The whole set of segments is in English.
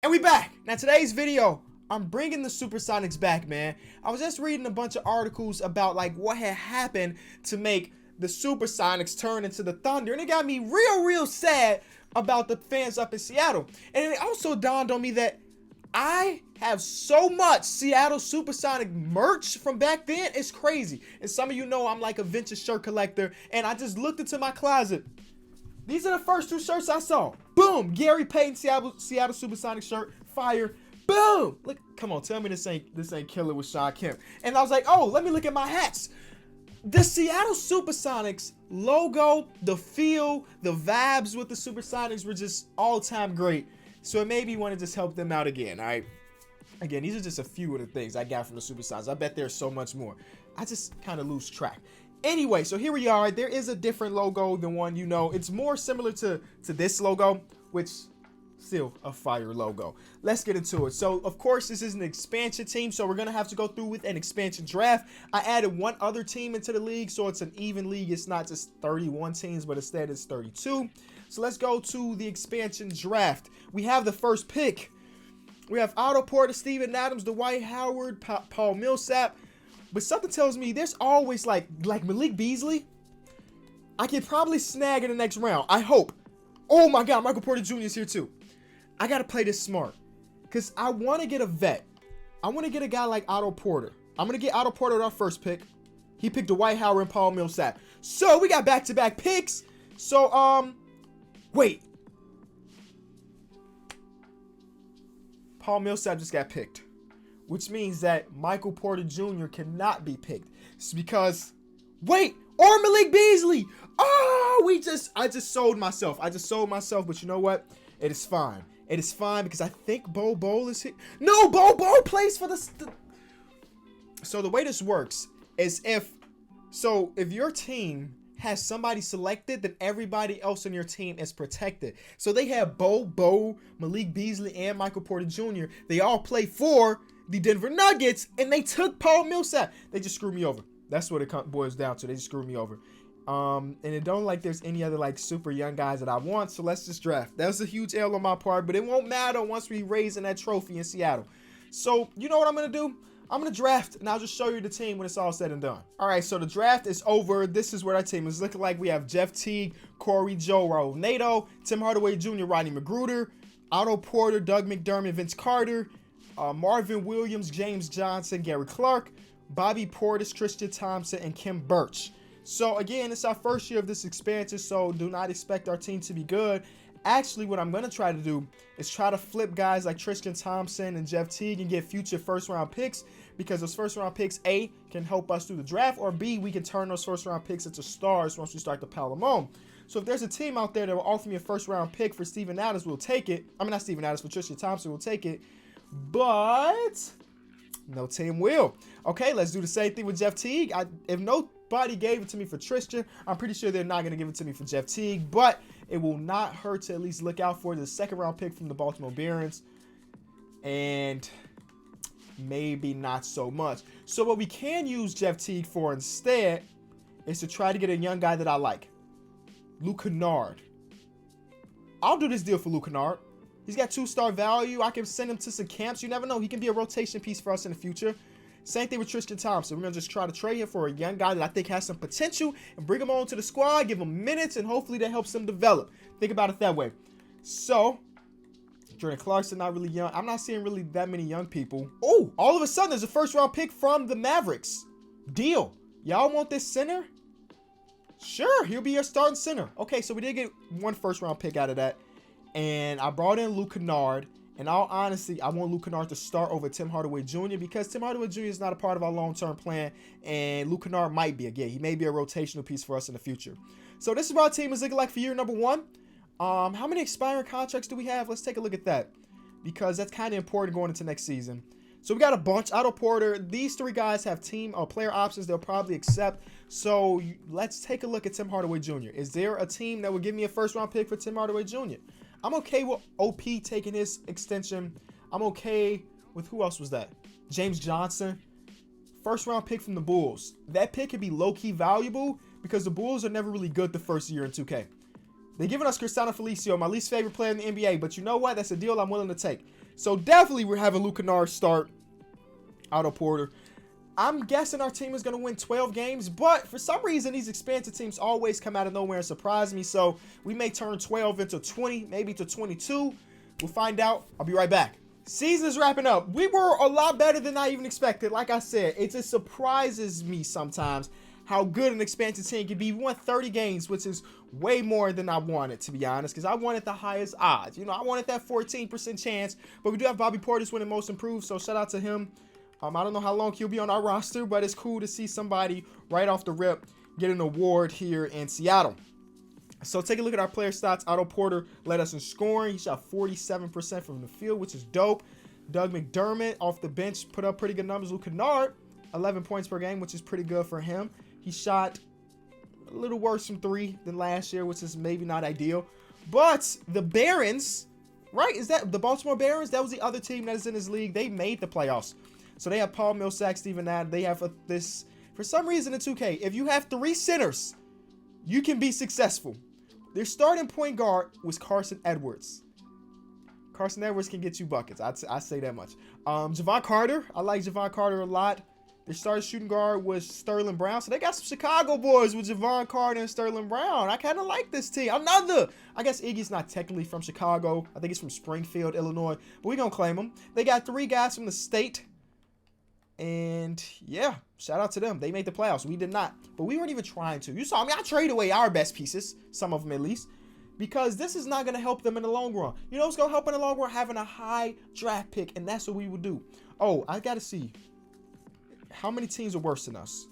And we back. Now today's video, I'm bringing the Supersonics back, man. I was just reading a bunch of articles about like what had happened to make the Supersonics turn into the Thunder, and it got me real sad about the fans up in Seattle. And it also dawned on me that I have so much Seattle Supersonic merch from back then. It's crazy. And some of you know I'm like a vintage shirt collector, and I just looked into my closet. These are the first two shirts I saw. Boom! Gary Payton Seattle Supersonic shirt. Fire. Boom! Look, come on, tell me this ain't killer with Sean Kemp. And I was like, oh, let me look at my hats. The Seattle Supersonics logo, the feel, the vibes with the Supersonics were just all-time great. So it made me want to just help them out again, all right? Again, these are just a few of the things I got from the Supersonics. I bet there's so much more. I just kind of lose track. Anyway, so here we are. There is a different logo than one you know. It's more similar to this logo, which still a fire logo. Let's get into it. So, of course, this is an expansion team, so we're going to have to go through with an expansion draft. I added one other team into the league, so it's an even league. It's not just 31 teams, but instead it's 32. So let's go to the expansion draft. We have the first pick. We have Otto Porter, Steven Adams, Dwight Howard, Paul Millsap. But something tells me there's always like Malik Beasley. I could probably snag in the next round. I hope. Oh my God, Michael Porter Jr. is here too. I got to play this smart because I want to get a vet. I want to get a guy like Otto Porter. I'm going to get Otto Porter with our first pick. He picked Dwight Howard and Paul Millsap. So we got back-to-back picks. So, wait. Paul Millsap just got picked, which means that Michael Porter Jr. cannot be picked. It's because, wait, or Malik Beasley. Oh, I just sold myself. But you know what? It is fine. It is fine because I think Bo Bol is here. No, Bo Bol plays for the. So the way this works is if your team has somebody selected, then everybody else on your team is protected. So they have Bo, Malik Beasley, and Michael Porter Jr. They all play for the Denver Nuggets, and they took Paul Millsap. They just screwed me over. That's what it boils down to. They just screwed me over. And it don't like there's any other like super young guys that I want, so let's just draft. That was a huge L on my part, but it won't matter once we raise in that trophy in Seattle. So you know what I'm gonna do? I'm gonna draft, and I'll just show you the team when it's all said and done. All right, so the draft is over. This is what our team is looking like. We have Jeff Teague, Corey Joe, Raul Nato, Tim Hardaway Jr., Rodney McGruder, Otto Porter, Doug McDermott, Vince Carter, Marvin Williams, James Johnson, Gary Clark, Bobby Portis, Tristan Thompson, and Kim Birch. So again, it's our first year of this expansion, so do not expect our team to be good. Actually, what I'm going to try to do is try to flip guys like Tristan Thompson and Jeff Teague and get future first-round picks, because those first-round picks, A, can help us through the draft, or B, we can turn those first-round picks into stars once we start to pile them on. So if there's a team out there that will offer me a first-round pick for Steven Adams, we'll take it. I mean, not Steven Adams, for Tristan Thompson, we'll take it. But no team will. Okay, let's do the same thing with Jeff Teague. If nobody gave it to me for Tristan, I'm pretty sure they're not going to give it to me for Jeff Teague, but it will not hurt to at least look out for the second-round pick from the Baltimore Barons, and maybe not so much. So what we can use Jeff Teague for instead is to try to get a young guy that I like, Luke Kennard. I'll do this deal for Luke Kennard. He's got 2-star value. I can send him to some camps. You never know. He can be a rotation piece for us in the future. Same thing with Tristan Thompson. We're going to just try to trade him for a young guy that I think has some potential and bring him on to the squad, give him minutes, and hopefully that helps him develop. Think about it that way. So, Jordan Clarkson, not really young. I'm not seeing really that many young people. Oh, all of a sudden, there's a first-round pick from the Mavericks. Deal. Y'all want this center? Sure, he'll be your starting center. Okay, so we did get one first-round pick out of that. And I brought in Luke Kennard. In all honesty, I want Luke Kennard to start over Tim Hardaway Jr. because Tim Hardaway Jr. is not a part of our long-term plan, and Luke Kennard might be again. He may be a rotational piece for us in the future. So this is what our team is looking like for year number one. How many expiring contracts do we have? Let's take a look at that, because that's kind of important going into next season. So we got a bunch. Otto Porter. These three guys have team or player options they'll probably accept. So let's take a look at Tim Hardaway Jr. Is there a team that would give me a first-round pick for Tim Hardaway Jr.? I'm okay with OP taking his extension. I'm okay with, who else was that? James Johnson. First round pick from the Bulls. That pick could be low-key valuable because the Bulls are never really good the first year in 2K. They're giving us Cristiano Felicio, my least favorite player in the NBA, but you know what? That's a deal I'm willing to take. So definitely we're having Luke Kennard start. Otto Porter. I'm guessing our team is going to win 12 games, but for some reason, these expansion teams always come out of nowhere and surprise me. So we may turn 12 into 20, maybe to 22. We'll find out. I'll be right back. Season is wrapping up. We were a lot better than I even expected. Like I said, it just surprises me sometimes how good an expansion team can be. We won 30 games, which is way more than I wanted, to be honest, because I wanted the highest odds. You know, I wanted that 14% chance, but we do have Bobby Portis winning most improved, so shout out to him. I don't know how long he'll be on our roster, but it's cool to see somebody right off the rip get an award here in Seattle. So take a look at our player stats. Otto Porter led us in scoring. He shot 47% from the field, which is dope. Doug McDermott off the bench put up pretty good numbers. Luke Kennard, 11 points per game, which is pretty good for him. He shot a little worse from 3 than last year, which is maybe not ideal. But the Barons, right? Is that the Baltimore Barons? That was the other team that is in this league. They made the playoffs. So they have Paul Millsap, Steven Adams. They have this, for some reason in 2K, if you have 3 centers, you can be successful. Their starting point guard was Carson Edwards. Carson Edwards can get you buckets. I say that much. Javon Carter. I like Javon Carter a lot. Their starting shooting guard was Sterling Brown. So they got some Chicago boys with Javon Carter and Sterling Brown. I kind of like this team. I guess Iggy's not technically from Chicago. I think he's from Springfield, Illinois. But we're going to claim him. They got 3 guys from the state. And yeah, shout out to them. They made the playoffs. We did not. But we weren't even trying to. You saw me. I traded away our best pieces. Some of them at least. Because this is not going to help them in the long run. You know what's going to help in the long run? Having a high draft pick. And that's what we will do. Oh, I got to see. How many teams are worse than us?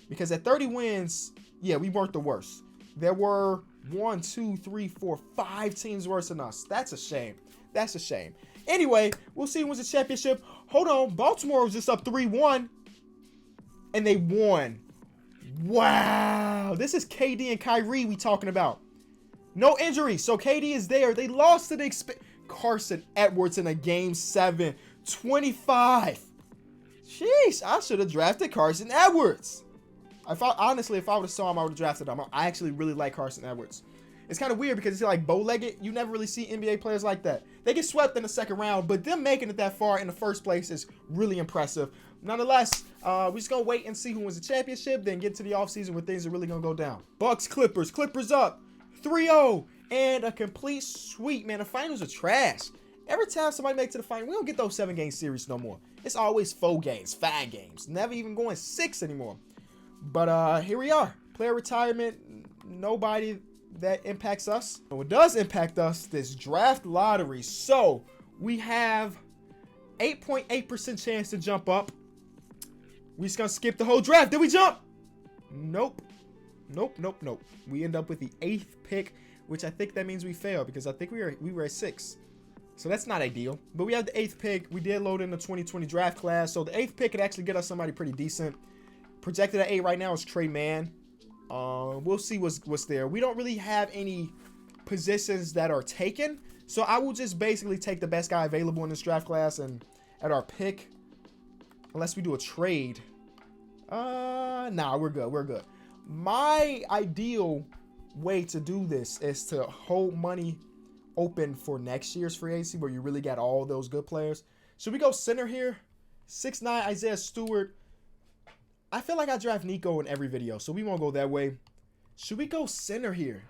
Because at 30 wins, yeah, we weren't the worst. There were 1, 2, 3, 4, 5 teams worse than us. That's a shame. That's a shame. Anyway, we'll see who wins the championship. Hold on. Baltimore was just up 3-1. And they won. Wow. This is KD and Kyrie we talking about. No injuries. So KD is there. They lost to the Carson Edwards in a game 7. 25. Jeez. I should have drafted Carson Edwards. Honestly, if I would have saw him, I would have drafted him. I actually really like Carson Edwards. It's kind of weird because it's like bow-legged. You never really see NBA players like that. They get swept in the second round, but them making it that far in the first place is really impressive. Nonetheless, we're just going to wait and see who wins the championship, then get to the offseason where things are really going to go down. Bucks, Clippers. Clippers up 3-0 and a complete sweep, man. The finals are trash. Every time somebody makes it to the final, we don't get those 7-game series no more. It's always 4 games, 5 games. Never even going 6 anymore. But here we are. Player retirement. Nobody that impacts us. What does impact us, this draft lottery. So we have 8.8% chance to jump up. We just gonna skip the whole draft. Did we jump? Nope. Nope. We end up with the 8th pick, which I think that means we failed because I think we were at 6. So that's not ideal. But we have the 8th pick. We did load in the 2020 draft class. So the 8th pick could actually get us somebody pretty decent. Projected at 8 right now is Trey Mann. We'll see what's there. We don't really have any positions that are taken. So I will just basically take the best guy available in this draft class and at our pick. Unless we do a trade. Nah, we're good. My ideal way to do this is to hold money open for next year's free agency where you really got all those good players. Should we go center here? 6'9" Isaiah Stewart. I feel like I draft Nico in every video, so we won't go that way. Should we go center here?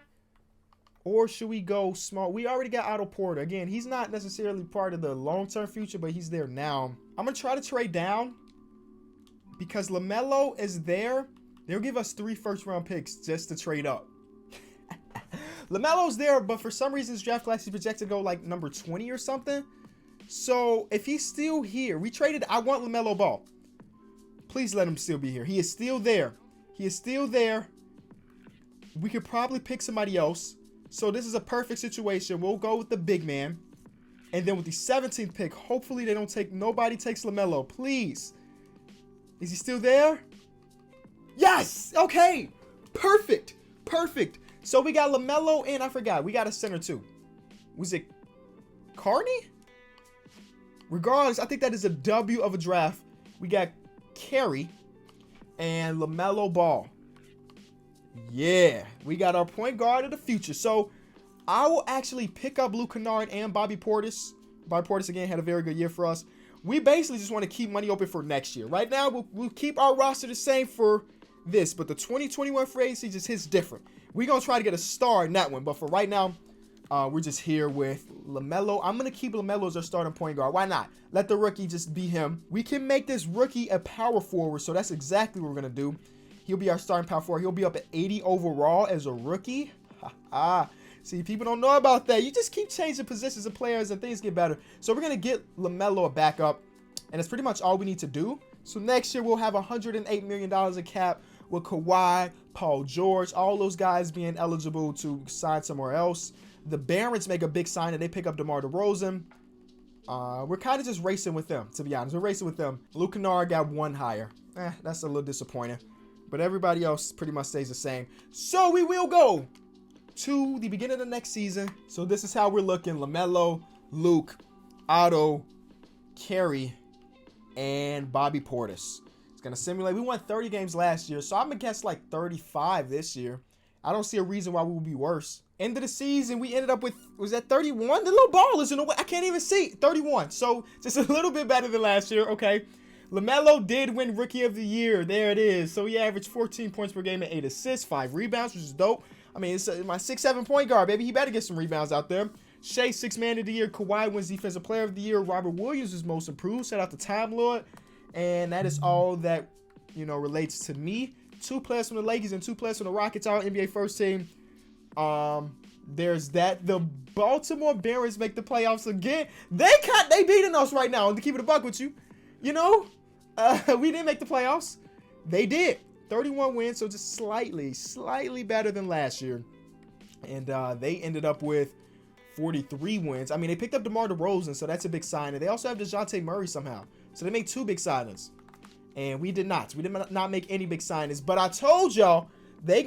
Or should we go small? We already got Otto Porter. Again, he's not necessarily part of the long-term future, but he's there now. I'm going to try to trade down because LaMelo is there. They'll give us 3 first-round picks just to trade up. LaMelo's there, but for some reason, his draft class is projected to go like number 20 or something. So if he's still here, we traded. I want LaMelo Ball. Please let him still be here. He is still there. We could probably pick somebody else. So this is a perfect situation. We'll go with the big man. And then with the 17th pick, hopefully they don't take, nobody takes LaMelo. Please. Is he still there? Yes. Okay. Perfect. So we got LaMelo and I forgot. We got a center too. Was it Carney? Regardless, I think that is a W of a draft. We got Carey and LaMelo Ball. Yeah, we got our point guard of the future. So I will actually pick up Luke Kennard and Bobby Portis Bobby Portis again had a very good year for us. We basically just want to keep money open for next year. Right now, we'll keep our roster the same for this, but the 2021 free agency just hits different. We're going to try to get a star in that one, but for right now, we're just here with LaMelo. I'm going to keep LaMelo as our starting point guard. Why not? Let the rookie just be him. We can make this rookie a power forward, so that's exactly what we're going to do. He'll be our starting power forward. He'll be up at 80 overall as a rookie. See, people don't know about that. You just keep changing positions of players and things get better. So we're going to get LaMelo a backup, and that's pretty much all we need to do. So next year, we'll have $108 million in cap with Kawhi, Paul George, all those guys being eligible to sign somewhere else. The Barons make a big sign and they pick up DeMar DeRozan. We're kind of just racing with them, to be honest. We're racing with them. Luke Kennard got one higher. That's a little disappointing. But everybody else pretty much stays the same. So we will go to the beginning of the next season. So this is how we're looking. LaMelo, Luke, Otto, Kerry, and Bobby Portis. It's going to simulate. We won 30 games last year, so I'm going to guess like 35 this year. I don't see a reason why we would be worse. End of the season, we ended up with, was that 31? The little ball is in the way. I can't even see. 31. So just a little bit better than last year. Okay. LaMelo did win Rookie of the Year. There it is. So he averaged 14 points per game and 8 assists, 5 rebounds, which is dope. I mean, it's my 6'7" point guard, baby. He better get some rebounds out there. Shea, 6th man of the year. Kawhi wins Defensive Player of the Year. Robert Williams is most improved. Shout out to Time Lord. And that is all that, relates to me. 2 players from the Lakers and 2 players from the Rockets, all NBA first team. There's that. The Baltimore Barons make the playoffs again. They beating us right now. To keep it a buck with you, we didn't make the playoffs. They did. 31 wins, so just slightly better than last year. And they ended up with 43 wins. I mean, they picked up DeMar DeRozan, so that's a big sign. And they also have DeJounte Murray somehow. So they made 2 big signings. And we did not. We did not make any big signings. But I told y'all, they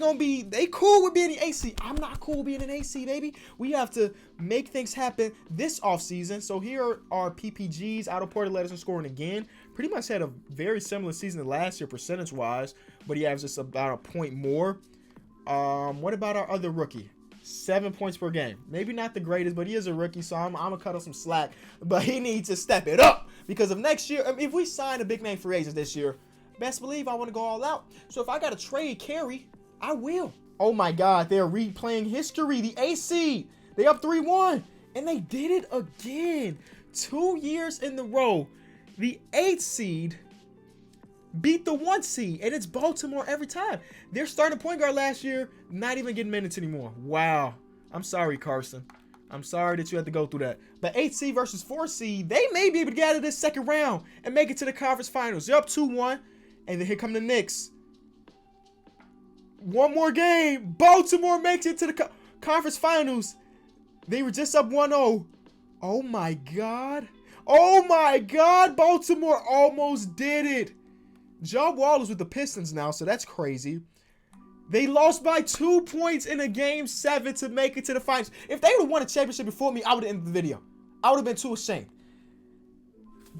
cool with being an AC. I'm not cool with being an AC, baby. We have to make things happen this offseason. So here are PPGs. Otto Porter led us in scoring again. Pretty much had a very similar season to last year percentage-wise. But he has just about a point more. What about our other rookie? 7 points per game. Maybe not the greatest, but he is a rookie, so I'm going to cut him some slack. But he needs to step it up because of next year. I mean, if we sign a big name free agent this year, best believe I want to go all out. So if I got to trade Kerry, I will. Oh my God, they're replaying history. The AC, they up 3-1, and they did it again. 2 years in a row. The 8th seed beat the 1 seed, and it's Baltimore every time. Their starting point guard last year, not even getting minutes anymore. Wow. I'm sorry, Carson. I'm sorry that you had to go through that. But 8 seed versus 4 seed, they may be able to get out of this second round and make it to the conference finals. They're up 2-1, and then here come the Knicks. One more game. Baltimore makes it to the conference finals. They were just up 1-0. Oh, my God. Oh, my God. Baltimore almost did it. John Wall is with the Pistons now, so that's crazy. They lost by 2 points in a game 7 to make it to the finals. If they would have won a championship before me, I would have ended the video. I would have been too ashamed.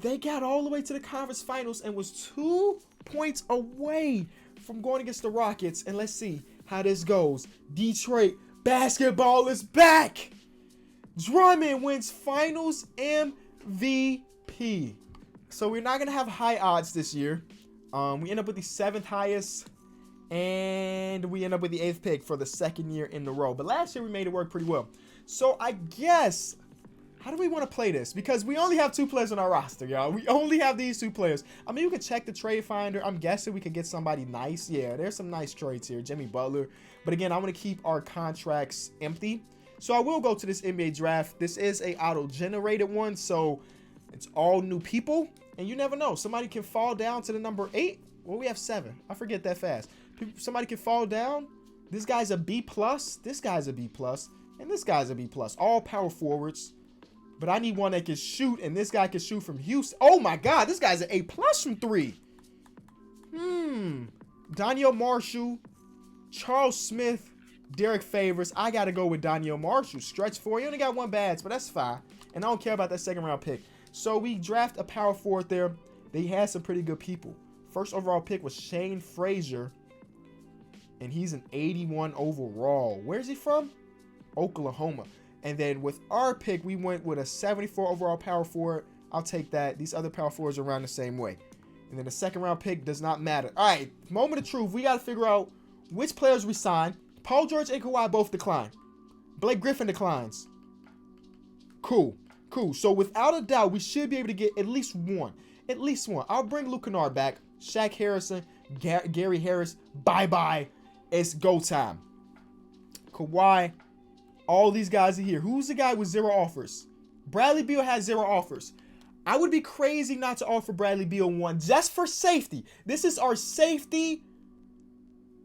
They got all the way to the conference finals and was 2 points away from going against the Rockets. And let's see how this goes. Detroit basketball is back. Drummond wins finals MVP. So we're not going to have high odds this year. We end up with the 7th highest, and we end up with the 8th pick for the 2nd year in a row. But last year we made it work pretty well. So I guess, how do we want to play this? Because we only have 2 players on our roster, y'all. We only have these 2 players. I mean, you can check the trade finder. I'm guessing we could get somebody nice. Yeah, there's some nice trades here. Jimmy Butler. But again, I want to keep our contracts empty. So I will go to this NBA draft. This is a auto-generated one, so it's all new people. And you never know. Somebody can fall down to the number 8. Well, we have 7. I forget that fast. Somebody can fall down. This guy's a B+. This guy's a B+. And this guy's a B+. All power forwards. But I need one that can shoot. And this guy can shoot from Houston. Oh, my God. This guy's an A+ from 3. Daniel Marshall. Charles Smith. Derek Favors. I got to go with Daniel Marshall. Stretch 4. He only got 1 badge, but that's fine. And I don't care about that 2nd round pick. So we draft a power forward there. They had some pretty good people. First overall pick was Shane Frazier. And he's an 81 overall. Where's he from? Oklahoma. And then with our pick, we went with a 74 overall power forward. I'll take that. These other power forwards are around the same way. And then the second round pick does not matter. All right, moment of truth. We got to figure out which players we sign. Paul George and Kawhi both decline. Blake Griffin declines. Cool. So without a doubt, we should be able to get at least one. At least one. I'll bring Luke Kennard back. Shaq Harrison, Gary Harris. Bye-bye. It's go time. Kawhi. All these guys are here. Who's the guy with 0 offers? Bradley Beal has 0 offers. I would be crazy not to offer Bradley Beal one just for safety. This is our safety.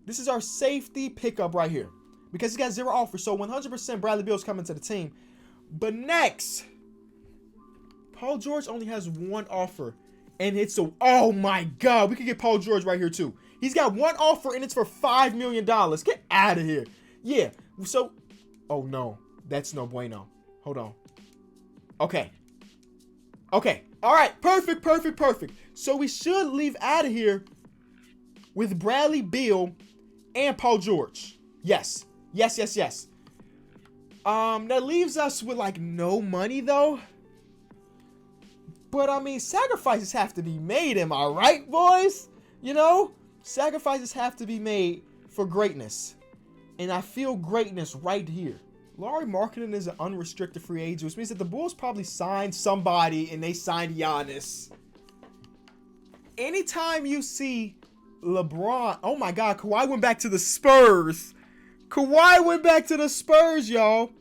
This is our safety pickup right here. Because he got 0 offers. So 100% Bradley Beal's coming to the team. But next, Paul George only has 1 offer. And it's a, oh my God, we could get Paul George right here too. He's got 1 offer and it's for $5 million. Get out of here. Yeah, so, oh no, that's no bueno. Hold on. Okay. All right, perfect. So we should leave out of here with Bradley Beal and Paul George. Yes. That leaves us with like no money though. But I mean, sacrifices have to be made, am I right, boys? You know, sacrifices have to be made for greatness. And I feel greatness right here. Lauri Markkanen is an unrestricted free agent, which means that the Bulls probably signed somebody and they signed Giannis. Anytime you see LeBron, oh my God, Kawhi went back to the Spurs. Y'all.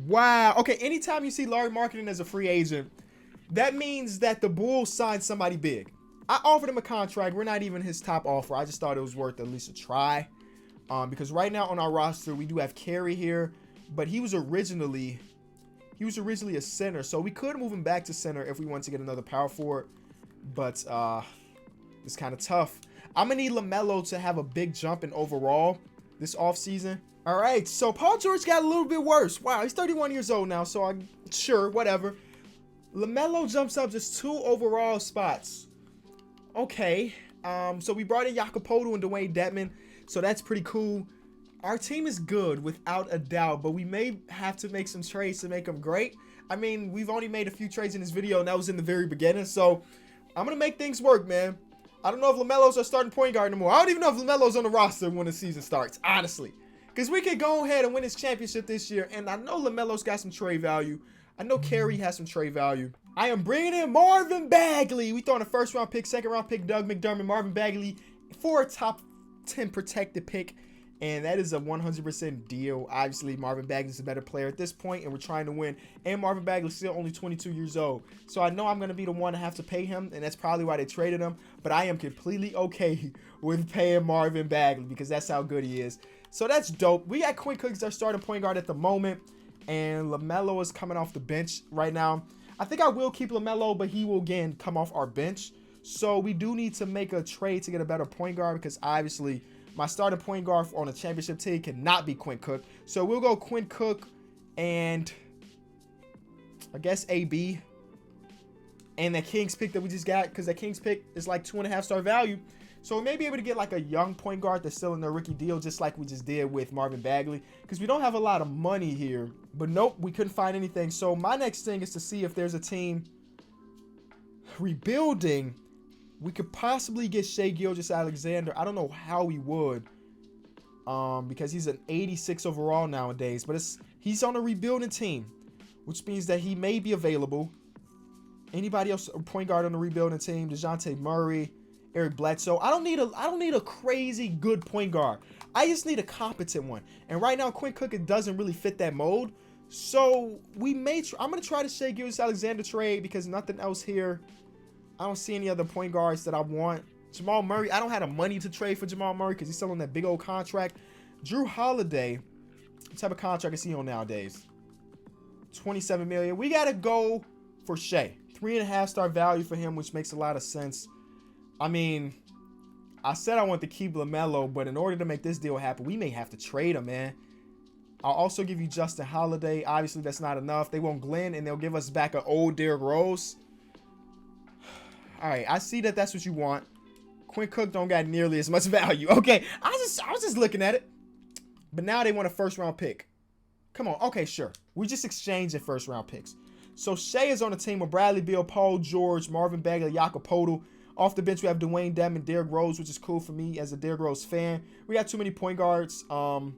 Wow. Okay, anytime you see Lauri Markkanen as a free agent, that means that the Bulls signed somebody big. I offered him a contract. We're not even his top offer. I just thought it was worth at least a try. Because right now on our roster, we do have Carey here, but he was originally a center. So we could move him back to center if we want to get another power forward. But it's kind of tough. I'm going to need LaMelo to have a big jump in overall this offseason. All right, so Paul George got a little bit worse. Wow, he's 31 years old now, so sure, whatever. LaMelo jumps up just 2 overall spots. Okay, so we brought in Jakopoeltl and Dwayne Dedmon, so that's pretty cool. Our team is good without a doubt, but we may have to make some trades to make them great. I mean, we've only made a few trades in this video, and that was in the very beginning, so I'm going to make things work, man. I don't know if LaMelo's our starting point guard anymore. I don't even know if LaMelo's on the roster when the season starts, honestly. Because we could go ahead and win this championship this year, and I know LaMelo's got some trade value. I know Carey has some trade value. I am bringing in Marvin Bagley. We throwing a first-round pick, second-round pick, Doug McDermott, Marvin Bagley for a top 10 protected pick. And that is a 100% deal. Obviously, Marvin Bagley's a better player at this point, and we're trying to win. And Marvin Bagley's still only 22 years old. So I know I'm going to be the one to have to pay him, and that's probably why they traded him. But I am completely okay with paying Marvin Bagley because that's how good he is. So that's dope. We got Quinn Cook as our starting point guard at the moment. And LaMelo is coming off the bench right now. I think I will keep LaMelo, but he will again come off our bench. So we do need to make a trade to get a better point guard because obviously my starting point guard on a championship team cannot be Quinn Cook. So we'll go Quinn Cook and I guess AB. And that Kings pick that we just got, because that Kings pick is like 2.5-star value. So we may be able to get like a young point guard that's still in their rookie deal, just like we just did with Marvin Bagley. Because we don't have a lot of money here. But nope, we couldn't find anything. So my next thing is to see if there's a team rebuilding. We could possibly get Shai Gilgeous-Alexander. I don't know how we would. Because he's an 86 overall nowadays. But he's on a rebuilding team. Which means that he may be available. Anybody else, a point guard on the rebuilding team? DeJounte Murray, Eric Bledsoe. I don't need a crazy good point guard. I just need a competent one. And right now, Quinn Cook, it doesn't really fit that mold. So we may. I'm gonna try to Shai Gilgeous-Alexander trade because nothing else here. I don't see any other point guards that I want. Jamal Murray. I don't have the money to trade for Jamal Murray because he's still on that big old contract. Drew Holiday. What type of contract is he on nowadays? $27 million. We gotta go for Shai. 3.5-star value for him, which makes a lot of sense. I mean, I said I want to keep LaMelo, but in order to make this deal happen, we may have to trade him, man. I'll also give you Justin Holiday. Obviously, that's not enough. They want Glenn, and they'll give us back an old Derrick Rose. All right, I see that that's what you want. Quinn Cook don't got nearly as much value. Okay, I was just looking at it. But now they want a first-round pick. Come on. Okay, sure. We just exchanging first round picks. So Shea is on the team with Bradley Beal, Paul George, Marvin Bagley, Jakob Poeltl. Off the bench, we have Dwayne Dedmon, Derrick Rose, which is cool for me as a Derrick Rose fan. We got too many point guards. We'll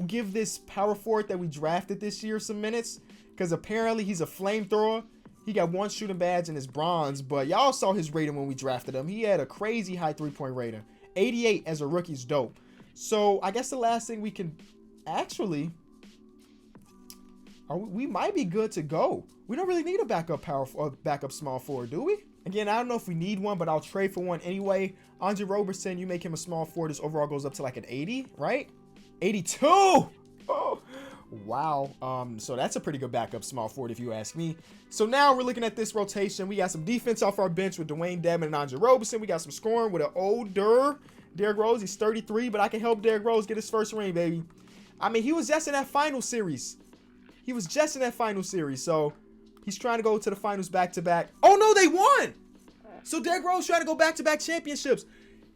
give this power forward that we drafted this year some minutes because apparently he's a flamethrower. He got 1 shooting badge and his bronze, but y'all saw his rating when we drafted him. He had a crazy high 3-point rating. 88 as a rookie's dope. So I guess the last thing we can actually, we might be good to go. We don't really need a backup small forward, do we? Again, I don't know if we need one, but I'll trade for one anyway. Andre Roberson, you make him a small forward. His overall goes up to like an 80, right? 82. Oh, wow. So that's a pretty good backup small forward if you ask me. So now we're looking at this rotation. We got some defense off our bench with Dwayne Dedmon and Andre Roberson. We got some scoring with an older Derrick Rose. He's 33, but I can help Derrick Rose get his first ring, baby. I mean, he was just in that final series. So he's trying to go to the finals back-to-back. Oh, no, they won. So Derrick Rose trying to go back-to-back championships.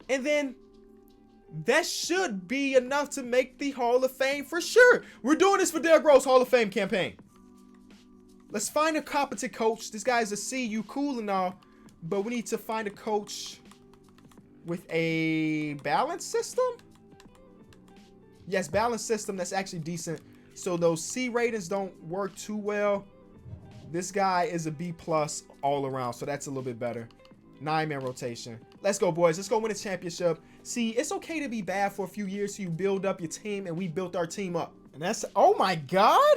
And then that should be enough to make the Hall of Fame for sure. We're doing this for Derrick Rose Hall of Fame campaign. Let's find a competent coach. This guy's a CU, cool and all, but we need to find a coach with a balanced system. Yes, balanced system that's actually decent. So those C ratings don't work too well. This guy is a B+ all around, so that's a little bit better. 9-man rotation. Let's go, boys. Let's go win a championship. See, it's okay to be bad for a few years so you build up your team, and we built our team up. And that's, oh my God.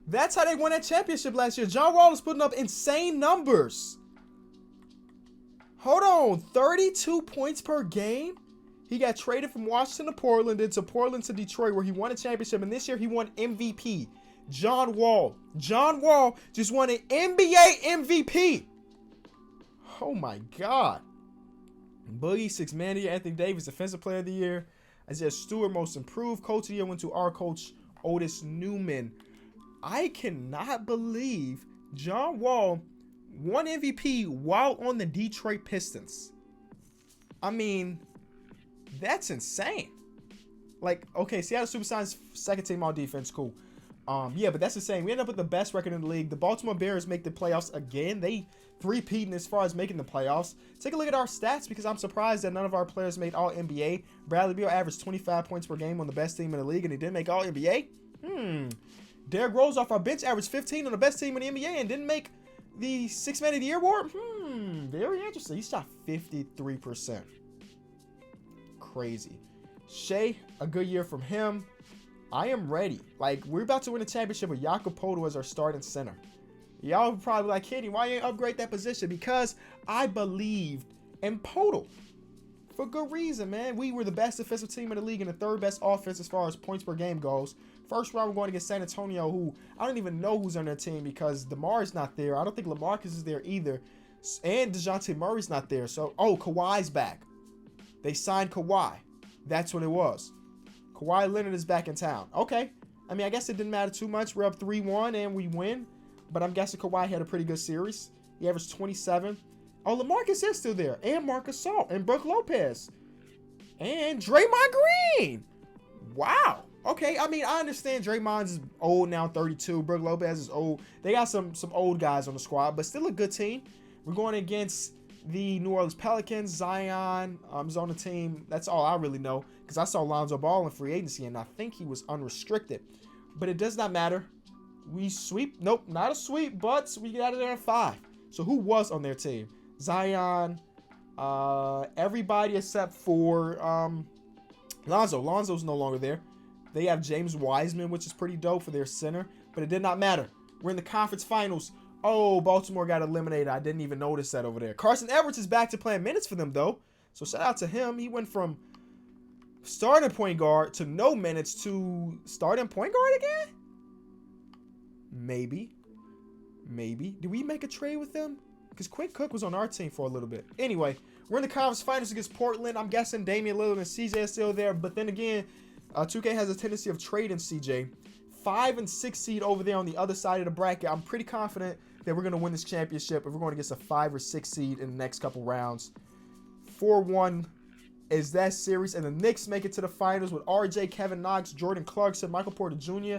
That's how they won that championship last year. John Wall is putting up insane numbers. Hold on, 32 points per game? He got traded from Washington to Portland, then to Portland to Detroit, where he won a championship, and this year he won MVP. John Wall just won an NBA MVP. Oh my God. Boogie, 6 man of the year. Anthony Davis, defensive player of the year. Isaiah Stewart, most improved. Coach of the year went to our coach, Otis Newman. I cannot believe John Wall won MVP while on the Detroit Pistons. I mean, that's insane. Like, okay, Seattle Supersonics, second team all defense, cool. Yeah, but that's insane. We end up with the best record in the league. The Baltimore Bears make the playoffs again. They three-peating as far as making the playoffs. Take a look at our stats because I'm surprised that none of our players made All-NBA. Bradley Beal averaged 25 points per game on the best team in the league, and he didn't make All-NBA. Derrick Rose off our bench averaged 15 on the best team in the NBA and didn't make the 6 man of the year award. Very interesting. He shot 53%. Crazy. Shea, a good year from him. I am ready. Like, we're about to win a championship with Jakob Poeltl as our starting center. Y'all probably like, Kenny, why you ain't upgrade that position? Because I believed in Poeltl. For good reason, man. We were the best defensive team in the league and the third best offense as far as points per game goes. First round, we're going against San Antonio, who I don't even know who's on their team because DeMar's not there. I don't think LaMarcus is there either. And DeJounte Murray's not there. So, oh, Kawhi's back. They signed Kawhi. That's what it was. Kawhi Leonard is back in town. Okay. I mean, I guess it didn't matter too much. We're up 3-1 and we win. But I'm guessing Kawhi had a pretty good series. He averaged 27. Oh, LaMarcus is still there. And Marcus Gasol. And Brook Lopez. And Draymond Green. Wow. Okay. I mean, I understand Draymond's old now, 32. Brook Lopez is old. They got some old guys on the squad, but still a good team. We're going against the New Orleans Pelicans. Zion is on the team. That's all I really know because I saw Lonzo Ball in free agency, and I think he was unrestricted. But it does not matter. We sweep. Nope, not a sweep, but we get out of there at 5. So who was on their team? Zion, everybody except for Lonzo. Lonzo's no longer there. They have James Wiseman, which is pretty dope for their center, but it did not matter. We're in the conference finals. Oh, Baltimore got eliminated. I didn't even notice that over there. Carson Edwards is back to playing minutes for them, though. So shout out to him. He went from starting point guard to no minutes to starting point guard again? Maybe. Did we make a trade with them? Because Quinn Cook was on our team for a little bit. Anyway, we're in the conference finals against Portland. I'm guessing Damian Lillard and CJ are still there. But then again, 2K has a tendency of trading CJ. 5 and 6 seed over there on the other side of the bracket. I'm pretty confident that we're going to win this championship if we're going to get a 5 or 6 seed in the next couple rounds. 4-1 is that series. And the Knicks make it to the finals with RJ, Kevin Knox, Jordan Clarkson, Michael Porter Jr.,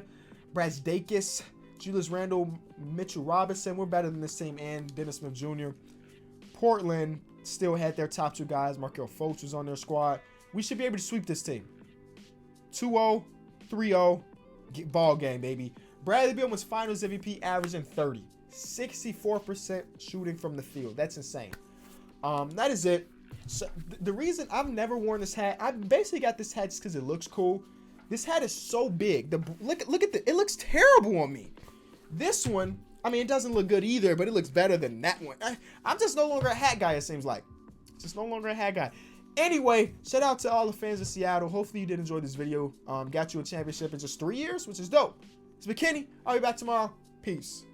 Brazdakis, Julius Randle, Mitchell Robinson. We're better than this team, and Dennis Smith Jr. Portland still had their top 2 guys. Markelle Fultz was on their squad. We should be able to sweep this team. 2-0, 3-0, ball game, baby. Bradley Beal was Finals MVP, averaging 30. 64% shooting from the field. That's insane. That is it. So the reason I've never worn this hat, I basically got this hat just because it looks cool. This hat is so big. Look at it looks terrible on me. This one, I mean, it doesn't look good either, but it looks better than that one. I'm just no longer a hat guy, it seems like. Just no longer a hat guy. Anyway, shout out to all the fans of Seattle. Hopefully you did enjoy this video. Got you a championship in just 3 years, which is dope. It's McKinney. I'll be back tomorrow. Peace.